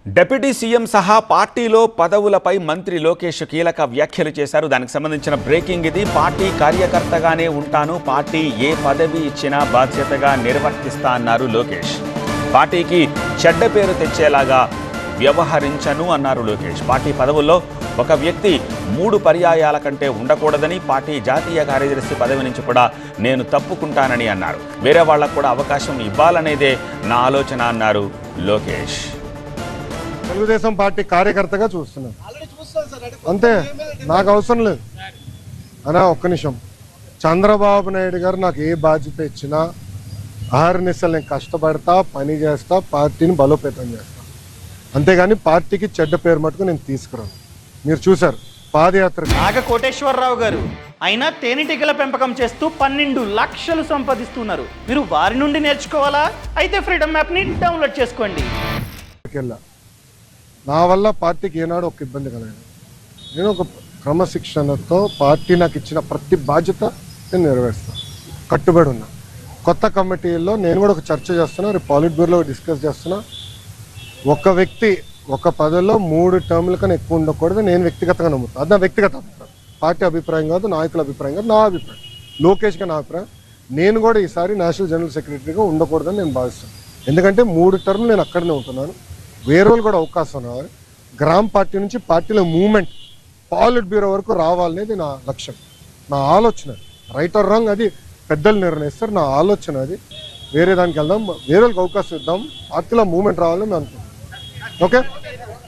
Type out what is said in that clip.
Deputy CM సహా పార్టీలో పదవులపై మంత్రి లోకేష్ కీలక వ్యాఖ్యలు చేశారు. దానికి సంబంధించిన బ్రేకింగ్ ఇది. పార్టీ కార్యకర్తగానే ఉంటాను, పార్టీ ఏ పదవి ఇచ్చినా బాధ్యతగా నిర్వర్తిస్తా అన్నారు లోకేష్. పార్టీకి చెడ్డ పేరు తెచ్చేలాగా వ్యవహరించను అన్నారు లోకేష్. పార్టీ పదవుల్లో ఒక వ్యక్తి 3 పర్యాయాల కంటే ఉండకూడదని, పార్టీ జాతీయ కార్యదర్శి పదవి నుంచి కూడా నేను తప్పుకుంటానని అన్నారు. వేరే వాళ్ళకు కూడా అవకాశం ఇవ్వాలనేదే నా ఆలోచన అన్నారు లోకేష్. తెలుగుదేశం పార్టీ కార్యకర్తగా చూస్తున్నాను అంతే, నాకు అవసరం లేదు అనా. ఒక్క నిమిషం, చంద్రబాబు నాయుడు గారు నాకు ఏ బాధ్యత ఇచ్చినా ఆహర్నిశలు నేను కష్టపడతా, పని చేస్తా, పార్టీని బలోపేతం చేస్తా. అంతేగాని పార్టీకి చెడ్డ పేరు మటుకు నేను తీసుకురాను. మీరు చూశారు పాదయాత్ర. నాగ కోటేశ్వరరావు గారు అయినా తేనెటీగల పెంపకం చేస్తూ 12 లక్షలు సంపాదిస్తున్నారు. మీరు వారి నుండి నేర్చుకోవాలా? అయితే ఫ్రీడమ్ యాప్ని డౌన్లోడ్ చేసుకోండి. నా వల్ల పార్టీకి ఏనాడు ఒక ఇబ్బంది కలగదు. నేను ఒక క్రమశిక్షణతో పార్టీ నాకు ఇచ్చిన ప్రతి బాధ్యత నేను నెరవేరుస్తాను, కట్టుబడి ఉన్నా. కొత్త కమిటీల్లో నేను కూడా ఒక చర్చ చేస్తున్నా, రేపు పాలిట్ బ్యూరోలో డిస్కస్ చేస్తున్నా. ఒక వ్యక్తి ఒక పదవిలో 3 టర్ముల కన్నా ఎక్కువ ఉండకూడదు నేను వ్యక్తిగతంగా నమ్ముతాను. అది నా వ్యక్తిగత అభిప్రాయం, పార్టీ అభిప్రాయం కాదు, నాయకుల అభిప్రాయం కాదు, నా అభిప్రాయం, లోకేష్గా నా అభిప్రాయం. నేను కూడా ఈసారి నేషనల్ జనరల్ సెక్రటరీగా ఉండకూడదని నేను భావిస్తాను. ఎందుకంటే 3 టర్ములు నేను అక్కడనే ఉంటున్నాను. వేరే వాళ్ళు కూడా అవకాశం రావాలి. గ్రామ పార్టీ నుంచి పార్టీలో మూవ్మెంట్ పాలిట్ బ్యూరో వరకు రావాలనేది నా లక్ష్యం, నా ఆలోచన. రైట్ ఆర్ రాంగ్ అది పెద్దలు నిర్ణయిస్తారు, నా ఆలోచన అది. వేరే దానికి వెళ్దాం, వేరే వాళ్ళకి అవకాశం ఇద్దాం, పార్టీలో మూవ్మెంట్ రావాలని నేను అనుకుంటున్నాను. ఓకే.